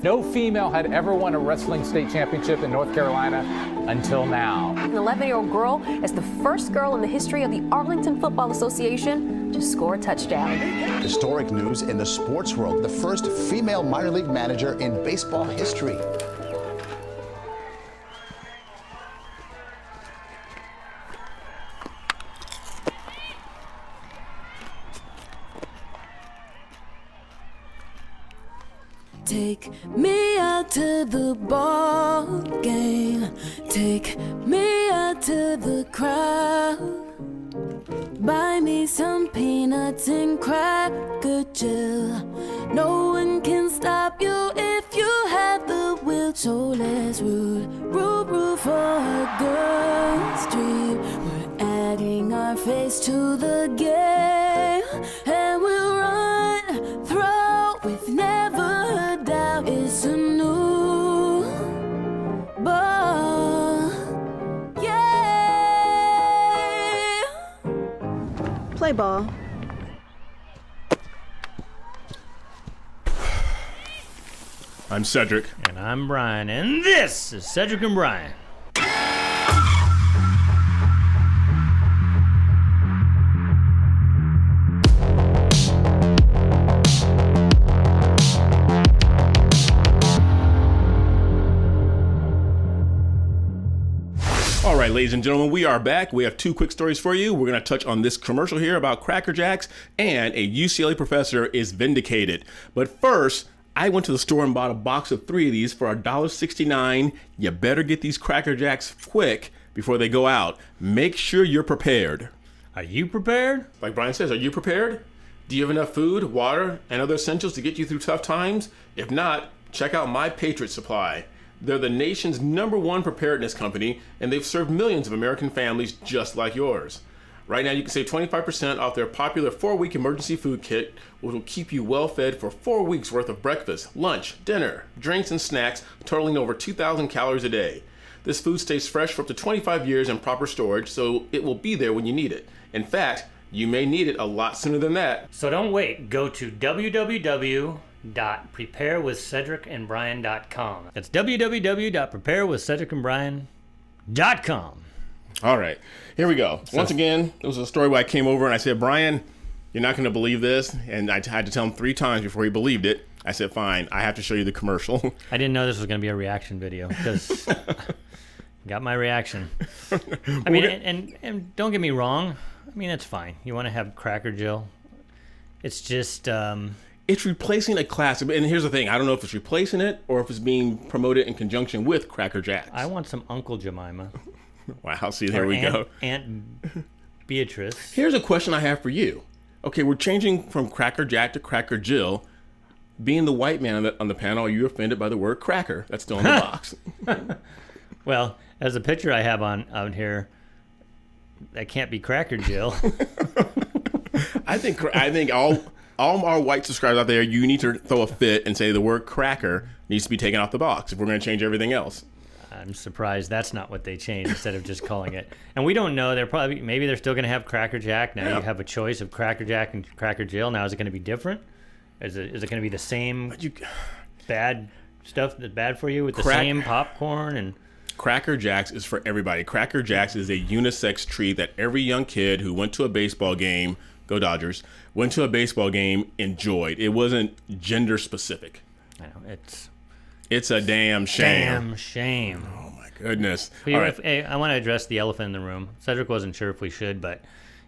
No female had ever won a wrestling state championship in North Carolina until now. An 11-year-old girl is the first girl in the history of the Arlington Football Association to score a touchdown. Historic news in the sports world. The first female minor league manager in baseball history. Take me out to the ball game. Take me out to the crowd. Buy me some peanuts and cracker gel. No one can stop you if you have the will. So let's root for a girl's dream. We're adding our face to the game, and we'll run, throw with never a doubt. It's a new ball, yeah. Play ball. I'm Cedric. And I'm Brian, and this is Cedric and Brian. All right, ladies and gentlemen, we are back. We have two quick stories for you. We're going to touch on this commercial here about Cracker Jacks, and a UCLA professor is vindicated. But first, I went to the store and bought a box of 3 of these for $1.69. You better get these Cracker Jacks quick before they go out. Make sure you're prepared. Are you prepared? Like Brian says, are you prepared? Do you have enough food, water, and other essentials to get you through tough times? If not, check out My Patriot Supply. They're the nation's #1 preparedness company, and they've served millions of American families just like yours. Right now, you can save 25% off their popular 4-week emergency food kit, which will keep you well fed for 4 weeks worth of breakfast, lunch, dinner, drinks, and snacks, totaling over 2,000 calories a day. This food stays fresh for up to 25 years in proper storage, so it will be there when you need it. In fact, you may need it a lot sooner than that. So don't wait. Go to www.preparewithcedricandbrian.com. That's www.preparewithcedricandbrian.com. All right, here we go. Once again, it was a story where I came over and I said, Brian, you're not going to believe this. And I had to tell him 3 times before he believed it. I said, fine, I have to show you the commercial. I didn't know this was going to be a reaction video because got my reaction. I mean, and don't get me wrong. I mean, it's fine. You want to have Cracker Jill. It's just... It's replacing a classic. And here's the thing. I don't know if it's replacing it or if it's being promoted in conjunction with Cracker Jacks. I want some Uncle Jemima. Wow, see, there we go. Aunt Beatrice. Here's a question I have for you. Okay, we're changing from Cracker Jack to Cracker Jill. Being the white man on the panel, are you offended by the word cracker that's still in the box? Well, as a picture I have out here, that can't be Cracker Jill. I think all our white subscribers out there, you need to throw a fit and say the word cracker needs to be taken off the box if we're going to change everything else. I'm surprised that's not what they changed instead of just calling it. And we don't know. Maybe they're still going to have Cracker Jack. Now you have a choice of Cracker Jack and Cracker Jill. Now is it going to be different? Is it going to be the same bad stuff that's bad for you with the same popcorn and... Cracker Jacks is for everybody. Cracker Jacks is a unisex treat that every young kid who went to a baseball game, go Dodgers, went to a baseball game, enjoyed. It wasn't gender specific. I know, it's a damn shame. Damn shame. Oh my goodness. All right. Hey, I want to address the elephant in the room. Cedric wasn't sure if we should, but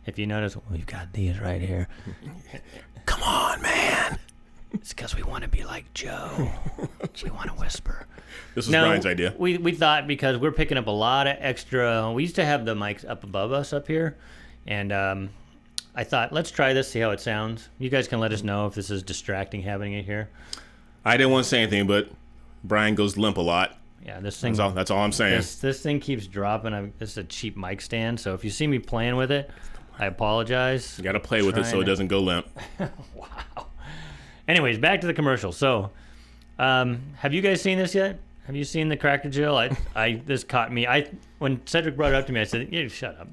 if you notice, we've got these right here. Come on, man. It's because we want to be like Joe. We want to whisper. This was Brian's idea. We thought because we're picking up a lot of extra. We used to have the mics up above us up here, and I thought let's try this, see how it sounds. You guys can let us know if this is distracting having it here. I didn't want to say anything, but Brian goes limp a lot. Yeah, this thing. That's all I'm saying. This thing keeps dropping. This is a cheap mic stand, so if you see me playing with it, I apologize. You got to play with it so it doesn't go limp. Wow. Anyways, back to the commercial. So, have you guys seen this yet? Have you seen the Cracker Jill? This caught me. When Cedric brought it up to me, I said, "You shut up."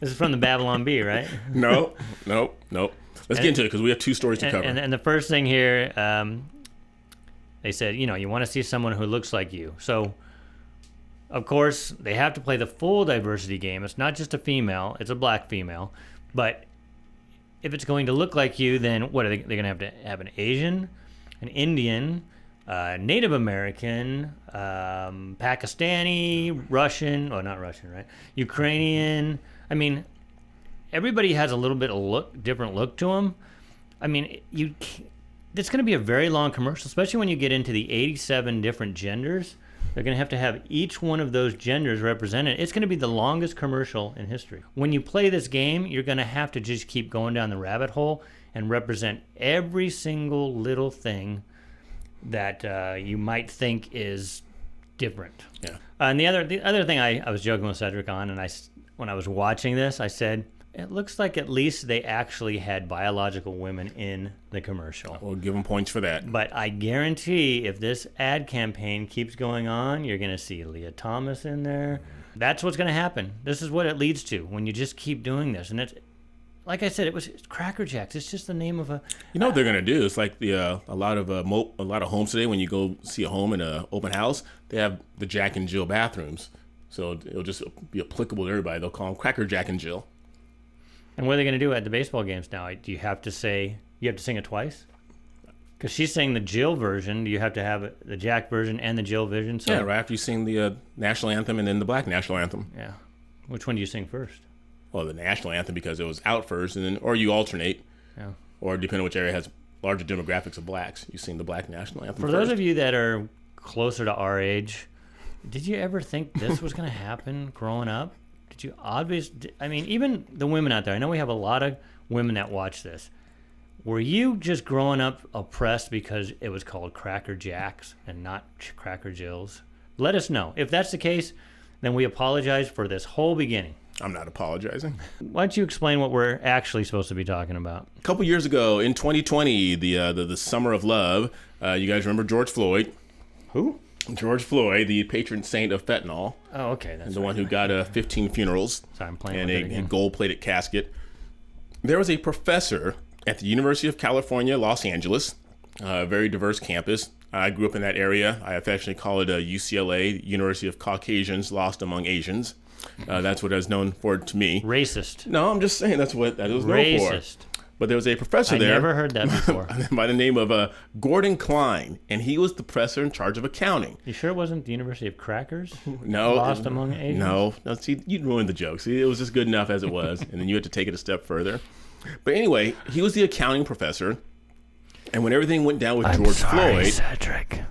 This is from the Babylon Bee, right? Nope. Let's get into it because we have 2 stories to cover. And the first thing here, They said, you want to see someone who looks like you. So, of course, they have to play the full diversity game. It's not just a female, it's a black female. But if it's going to look like you, then what are they? They're going to have an Asian, an Indian, Native American, Pakistani, Russian, not Russian, right? Ukrainian. I mean, everybody has a little bit of different look to them. I mean, it's going to be a very long commercial, especially when you get into the 87 different genders. They're going to have each one of those genders represented. It's going to be the longest commercial in history. When you play this game, you're going to have to just keep going down the rabbit hole and represent every single little thing that you might think is different. Yeah. And the other thing I was joking with Cedric on, and when I was watching this, I said, it looks like at least they actually had biological women in the commercial. We'll give them points for that. But I guarantee if this ad campaign keeps going on, you're going to see Leah Thomas in there. That's what's going to happen. This is what it leads to when you just keep doing this. And it's, like I said, it's Cracker Jacks. It's just the name of a... You know what they're going to do? It's like a lot of homes today, when you go see a home in an open house, they have the Jack and Jill bathrooms. So it'll just be applicable to everybody. They'll call them Cracker Jack and Jill. And what are they going to do at the baseball games now? Do you have to sing it twice? Because she's saying the Jill version. Do you have to have the Jack version and the Jill version? So, yeah, right after you sing the national anthem and then the black national anthem. Yeah. Which one do you sing first? Well, the national anthem, because it was out first, and then or you alternate. Yeah. Or depending on which area has larger demographics of blacks, you sing the black national anthem For first. those of you that are closer to our age, did you ever think this was going to happen growing up? Did you even the women out there, I know we have a lot of women that watch this. Were you just growing up oppressed because it was called Cracker Jacks and not Cracker Jills? Let us know. If that's the case, then we apologize for this whole beginning. I'm not apologizing. Why don't you explain what we're actually supposed to be talking about? A couple years ago, in 2020, the Summer of Love, you guys remember George Floyd? Who? George Floyd, the patron saint of fentanyl. Oh, okay. That's the one who got 15 funerals Sorry, I'm playing and with it a again. gold-plated casket. There was a professor at the University of California, Los Angeles, a very diverse campus. I grew up in that area. I affectionately call it UCLA, University of Caucasians Lost Among Asians. That's what it was known for to me. Racist. No, I'm just saying that's what that was known for. Racist. But there was a professor there. I never heard that before. by the name of Gordon Klein, and he was the professor in charge of accounting. You sure it wasn't the University of Crackers? No. Lost Among Asians? No, see, you ruined the joke. See, it was just good enough as it was, and then you had to take it a step further. But anyway, he was the accounting professor, and when everything went down with George Floyd, Cedric.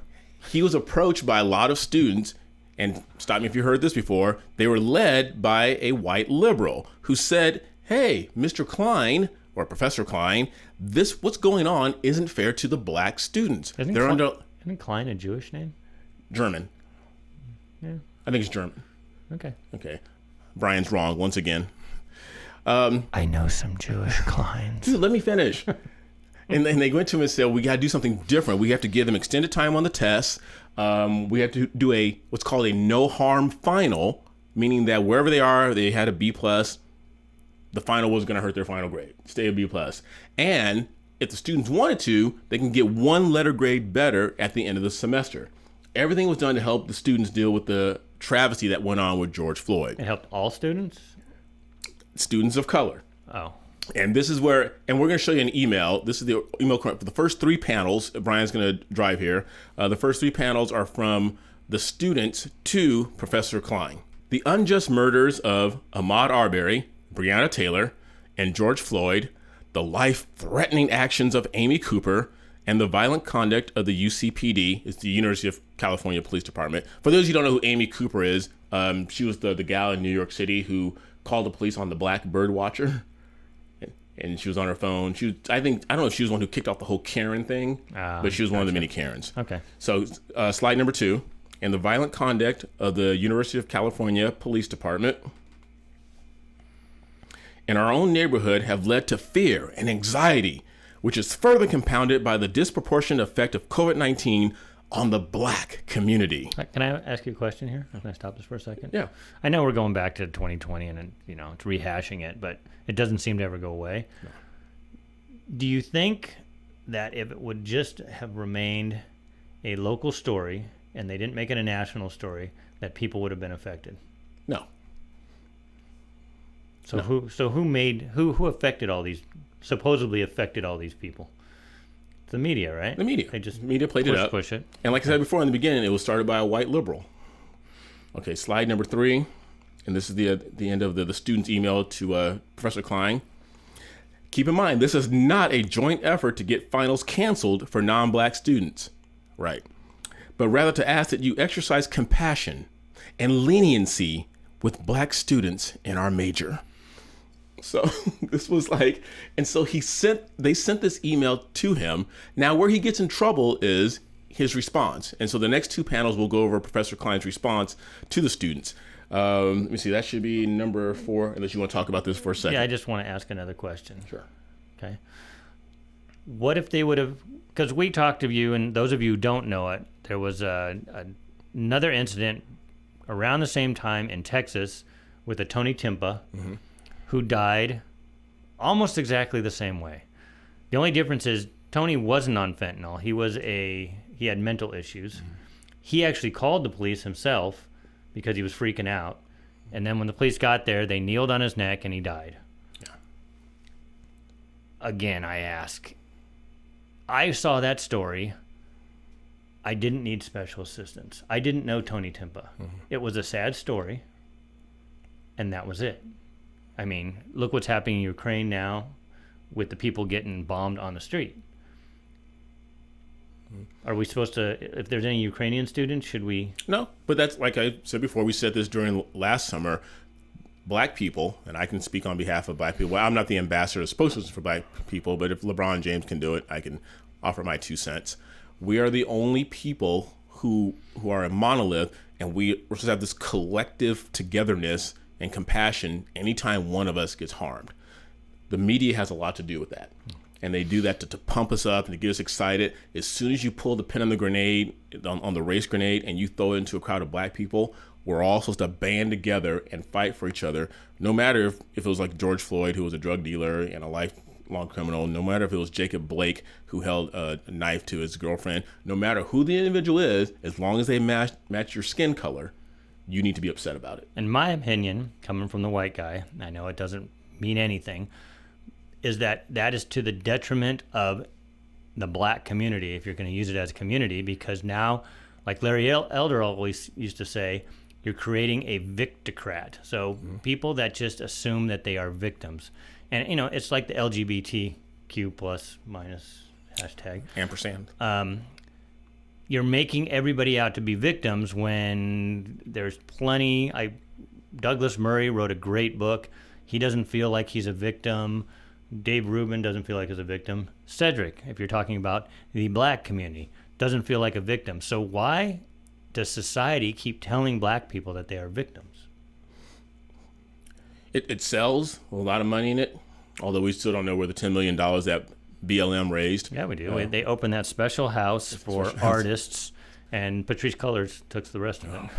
he was approached by a lot of students, and stop me if you heard this before, they were led by a white liberal who said, hey, Mr. Klein, or Professor Klein, what's going on isn't fair to the black students. Isn't Klein a Jewish name? German. Yeah. I think it's German. Okay. Brian's wrong once again. I know some Jewish Kleins. Dude, let me finish. And then they went to him and said, we got to do something different. We have to give them extended time on the tests. We have to do what's called a no-harm final, meaning that wherever they are, they had a B+. The final was going to hurt their final grade. Stay a B+. And if the students wanted to, they can get one letter grade better at the end of the semester. Everything was done to help the students deal with the travesty that went on with George Floyd. It helped all students? Students of color. Oh. And this is where, and we're going to show you an email. This is the email for the first 3 panels. Brian's going to drive here. The first 3 panels are from the students to Professor Klein. The unjust murders of Ahmaud Arbery, Breonna Taylor, and George Floyd, the life-threatening actions of Amy Cooper, and the violent conduct of the UCPD, it's the University of California Police Department. For those of you who don't know who Amy Cooper is, she was the gal in New York City who called the police on the black bird watcher. And she was on her phone. I don't know if she was the one who kicked off the whole Karen thing, but she was one of the many Karens. Okay. So slide number 2, and the violent conduct of the University of California Police Department in our own neighborhood have led to fear and anxiety, which is further compounded by the disproportionate effect of COVID-19 on the black community. Can I ask you a question here? Can I stop this for a second? Yeah. I know we're going back to 2020 and it's rehashing it, but it doesn't seem to ever go away. No. Do you think that if it would just have remained a local story and they didn't make it a national story, that people would have been affected? No. So who affected all these, supposedly affected all these people? The media, right? The media. They just media played it up. Push it. And like I said before in the beginning, it was started by a white liberal. Okay, slide number 3. And this is the end of the student's email to Professor Klein. Keep in mind, this is not a joint effort to get finals canceled for non-black students. Right. But rather to ask that you exercise compassion and leniency with black students in our major. So this was like, and so they sent this email to him. Now where he gets in trouble is his response. And so the next 2 panels will go over Professor Klein's response to the students. Let me see, that should be number 4, unless you want to talk about this for a second. Yeah, I just want to ask another question. Sure. Okay. What if they would have, because we talked to you, and those of you who don't know it, there was another incident around the same time in Texas with a Tony Timpa, who died almost exactly the same way. The only difference is Tony wasn't on fentanyl. He had mental issues. He actually called the police himself because he was freaking out. And then when the police got there, they kneeled on his neck and he died. Yeah. Again, I ask, I saw that story. I didn't need special assistance. I didn't know Tony Timpa. It was a sad story, and that was it. I mean, look what's happening in Ukraine now with the people getting bombed on the street. Are we supposed to, if there's any Ukrainian students, should we? No, but that's, like I said before, we said this during last summer, black people, and I can speak on behalf of black people. Well, I'm not the ambassador or spokesperson for black people, but if LeBron James can do it, I can offer my 2 cents. We are the only people who are a monolith, and we're supposed to have this collective togetherness and compassion anytime one of us gets harmed. The media has a lot to do with that. And they do that to pump us up and to get us excited. As soon as you pull the pin on the grenade, on the race grenade, and you throw it into a crowd of black people, we're all supposed to band together and fight for each other, no matter if it was like George Floyd, who was a drug dealer and a lifelong criminal, no matter if it was Jacob Blake, who held a knife to his girlfriend, no matter who the individual is, as long as they match your skin color, you need to be upset about it. In my opinion, coming from the white guy, I know it doesn't mean anything, is that is to the detriment of the black community, if you're going to use it as a community, because now, like Larry Elder always used to say, you're creating a victocrat. So people that just assume that they are victims. And, you know, it's like the LGBTQ plus minus hashtag. Ampersand. You're making everybody out to be victims when there's plenty. Douglas Murray wrote a great book. He doesn't feel like he's a victim. Dave Rubin doesn't feel like he's a victim. Cedric, if you're talking about the black community, doesn't feel like a victim. So why does society keep telling black people that they are victims? It sells a lot of money in it, although we still don't know where the $10 million that BLM raised. Yeah, we do. They opened that special house for artists, and Patrice Cullors took the rest of it. All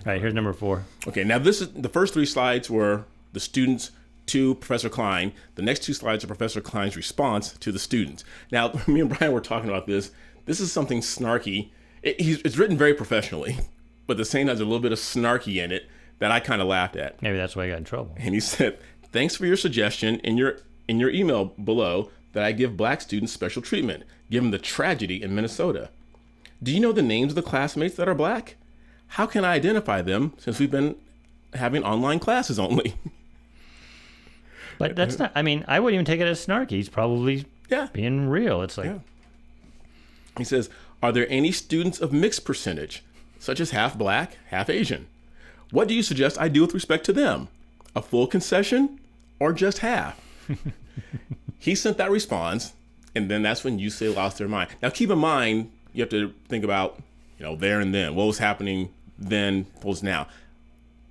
right, here's number 4. Okay, now this is the first 3 slides were the students to Professor Klein. The next 2 slides are Professor Klein's response to the students. Now, me and Brian were talking about this. This is something snarky. It's written very professionally, but the same has a little bit of snarky in it that I kind of laughed at. Maybe that's why I got in trouble. And he said, "Thanks for your suggestion in your email below that I give black students special treatment, given the tragedy in Minnesota. Do you know the names of the classmates that are black? How can I identify them since we've been having online classes only?" But that's not, I mean, I wouldn't even take it as snarky. He's probably being real. It's like, He says, "Are there any students of mixed percentage, such as half black, half Asian? What do you suggest I do with respect to them? A full concession or just half?" He sent that response, and then that's when UCLA lost their mind. Now, keep in mind, you have to think about, there and then. What was happening then, what was now.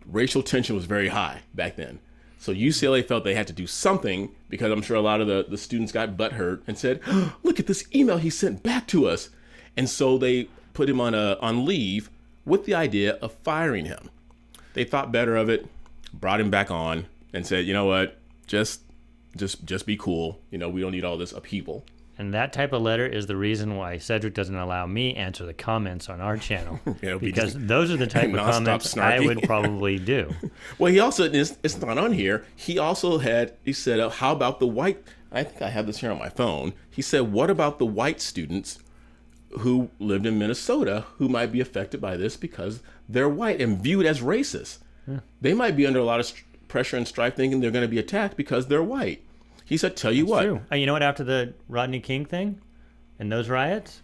Racial tension was very high back then. So UCLA felt they had to do something, because I'm sure a lot of the students got butthurt and said, "Look at this email he sent back to us." And so they put him on leave with the idea of firing him. They thought better of it, brought him back on, and said, "You know what, just be cool. We don't need all this upheaval." And that type of letter is the reason why Cedric doesn't allow me answer the comments on our channel. Because those are the type of comments I would probably do. Well, he also, it's not on here, he said, how about the white, I think I have this here on my phone. He said, what about the white students who lived in Minnesota who might be affected by this because they're white and viewed as racist? Yeah. They might be under a lot of pressure and strife thinking they're going to be attacked because they're white. He said, tell you what. True. You know what, after the Rodney King thing and those riots,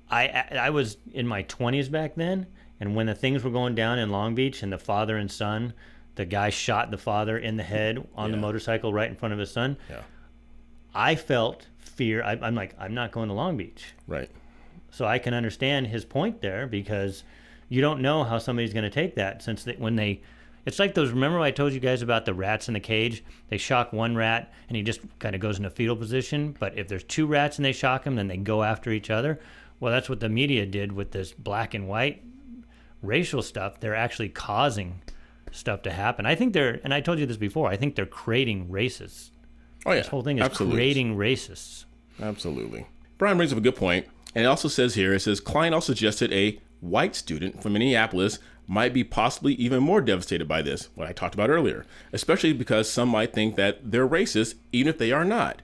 I was in my 20s back then, and when the things were going down in Long Beach and the father and son, the guy shot the father in the head on the motorcycle right in front of his son. Yeah. I felt fear. I'm like, I'm not going to Long Beach. Right. So I can understand his point there, because you don't know how somebody's going to take that, since it's like those, remember I told you guys about the rats in the cage? They shock one rat and he just kind of goes into fetal position. But if there's two rats and they shock him, then they go after each other. Well, that's what the media did with this black and white racial stuff. They're actually causing stuff to happen. I think and I told you this before, I think they're creating racists. Oh, yeah. This whole thing is creating racists. Absolutely. Brian brings up a good point. And it also says here, Klein also suggested a white student from Minneapolis might be possibly even more devastated by this, what I talked about earlier, especially because some might think that they're racist, even if they are not.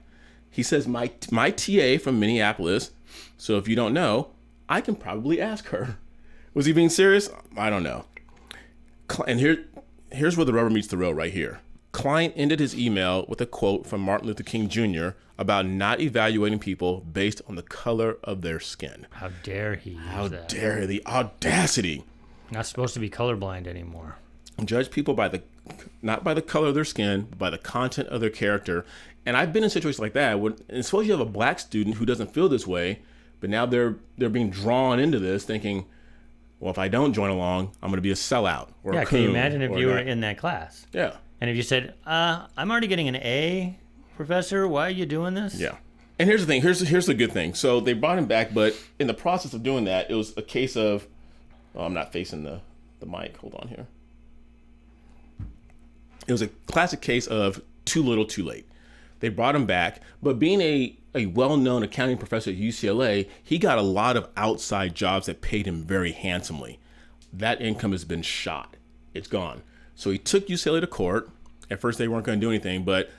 He says, my TA from Minneapolis, so if you don't know, I can probably ask her. Was he being serious? I don't know. And here's where the rubber meets the road right here. Klein ended his email with a quote from Martin Luther King Jr. about not evaluating people based on the color of their skin. How dare he use that? How dare the audacity. Not supposed to be colorblind anymore. Judge people not by the color of their skin, but by the content of their character. And I've been in situations like that. And suppose you have a black student who doesn't feel this way, but now they're being drawn into this, thinking, well, if I don't join along, I'm going to be a sellout. Or a coon, can you imagine if you were in that class? Yeah. And if you said, I'm already getting an A, professor, why are you doing this? Yeah. And here's the thing. Here's the good thing. So they brought him back, but in the process of doing that, it was a case of, I'm not facing the mic. Hold on here. It was a classic case of too little, too late. They brought him back, but being a well-known accounting professor at UCLA, he got a lot of outside jobs that paid him very handsomely. That income has been shot. It's gone. So he took UCLA to court. At first, they weren't going to do anything, but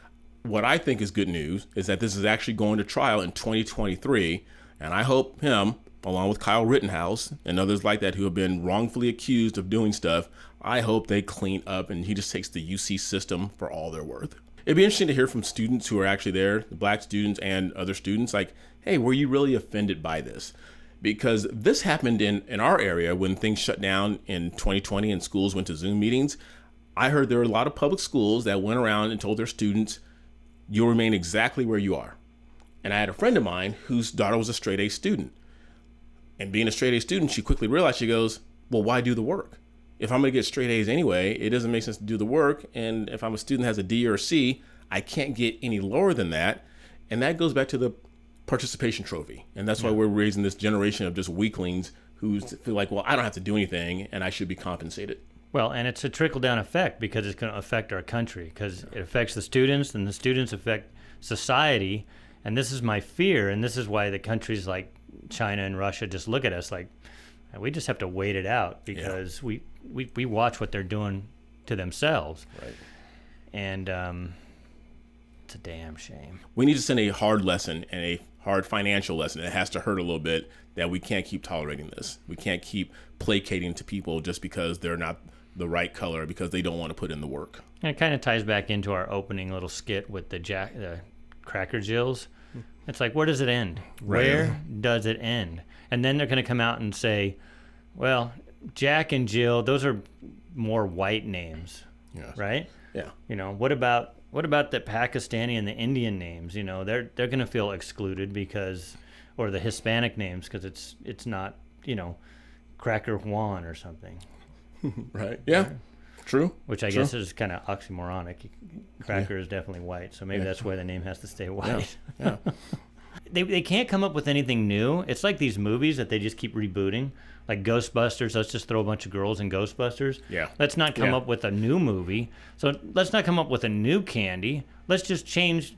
what I think is good news is that this is actually going to trial in 2023, and I hope him, along with Kyle Rittenhouse and others like that who have been wrongfully accused of doing stuff, I hope they clean up and he just takes the UC system for all they're worth. It'd be interesting to hear from students who are actually there, black students and other students, like, hey, were you really offended by this? Because this happened in our area when things shut down in 2020 and schools went to Zoom meetings. I heard there were a lot of public schools that went around and told their students, you'll remain exactly where you are. And I had a friend of mine whose daughter was a straight A student. And being a straight A student, she quickly realized, she goes, well, why do the work? If I'm going to get straight A's anyway, it doesn't make sense to do the work. And if I'm a student that has a D or a C, I can't get any lower than that. And that goes back to the participation trophy. And that's why we're raising this generation of just weaklings who feel like, well, I don't have to do anything and I should be compensated. Well, and it's a trickle-down effect because it's going to affect our country, because it affects the students and the students affect society. And this is my fear. And this is why the countries like China and Russia just look at us like, we just have to wait it out, because we watch what they're doing to themselves. Right. And it's a damn shame. We need to send a hard lesson and a hard financial lesson. It has to hurt a little bit that we can't keep tolerating this. We can't keep placating to people just because they're not the right color, because they don't want to put in the work. And it kind of ties back into our opening little skit with the Cracker Jills. It's like, where does it end? Right. Where does it end? And then they're going to come out and say, well, Jack and Jill, those are more white names, right? Yeah. You know, what about the Pakistani and the Indian names? You know, they're going to feel excluded because, or the Hispanic names, because it's not, you know, Cracker Juan or something. Right. Yeah. True. Which I guess is kind of oxymoronic. Cracker is definitely white, so maybe that's why the name has to stay white. Yeah. They can't come up with anything new. It's like these movies that they just keep rebooting. Like Ghostbusters, let's just throw a bunch of girls in Ghostbusters. Yeah. Let's not come up with a new movie. So let's not come up with a new candy. Let's just change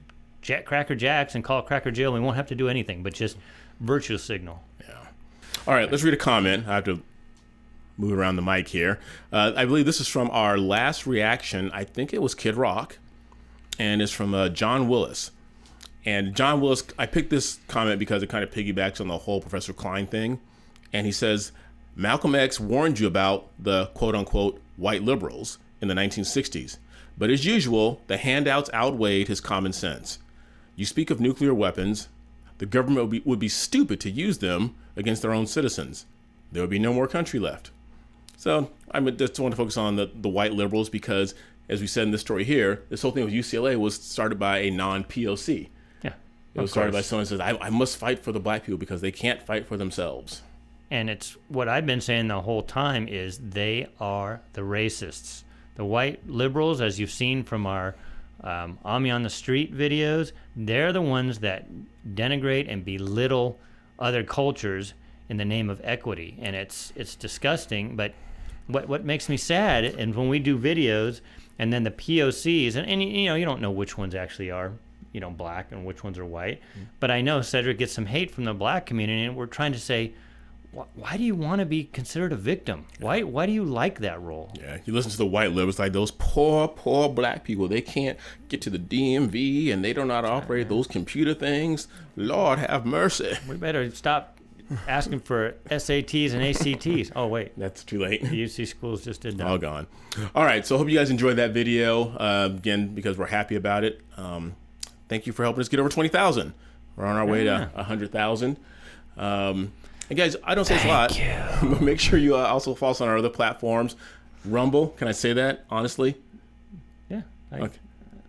Cracker Jacks and call it Cracker Jill. We won't have to do anything but just virtue signal. Yeah. All right, let's read a comment. I have to move around the mic here. I believe this is from our last reaction. I think it was Kid Rock, and it's from John Willis. And John Willis, I picked this comment because it kind of piggybacks on the whole Professor Klein thing. And he says, Malcolm X warned you about the quote-unquote white liberals in the 1960s. But as usual, the handouts outweighed his common sense. You speak of nuclear weapons. The government would be stupid to use them against their own citizens. There would be no more country left. So I just want to focus on the white liberals because, as we said in this story here, this whole thing with UCLA was started by a non-POC. Yeah, it was started by someone who says, I must fight for the black people because they can't fight for themselves. And it's what I've been saying the whole time is they are the racists. The white liberals, as you've seen from our Ami on the Street videos, they're the ones that denigrate and belittle other cultures in the name of equity. And it's disgusting, but what makes me sad, and when we do videos, and then the POCs, and you don't know which ones actually are, black and which ones are white, but I know Cedric gets some hate from the black community, and we're trying to say, why do you want to be considered a victim? Why do you like that role? Yeah, you listen to the white liberals, like those poor black people. They can't get to the DMV, and they don't know how to operate those computer things. Lord have mercy. We better stop asking for SATs and ACTs. Oh, wait. That's too late. The UC schools just did that. All gone. All right, so I hope you guys enjoyed that video. Again, because we're happy about it. Thank you for helping us get over 20,000. We're on our way to 100,000. And guys, I don't say this a lot, but make sure you also follow us on our other platforms. Rumble, can I say that, honestly? Yeah.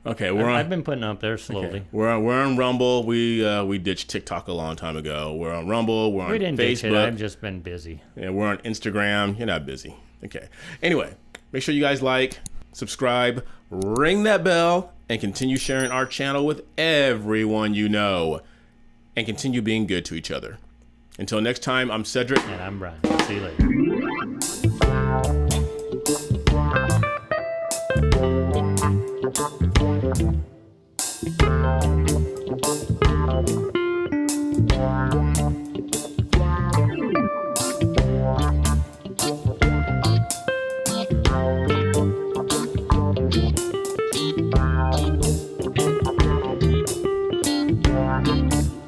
Okay, I've been putting up there slowly. Okay. We're on Rumble. We ditched TikTok a long time ago. We're on Rumble. We're on We didn't Facebook. ditch it. I've just been busy. Yeah, we're on Instagram. You're not busy. Okay. Anyway, make sure you guys like, subscribe, ring that bell, and continue sharing our channel with everyone you know. And continue being good to each other. Until next time, I'm Cedric. And I'm Brian. See you later.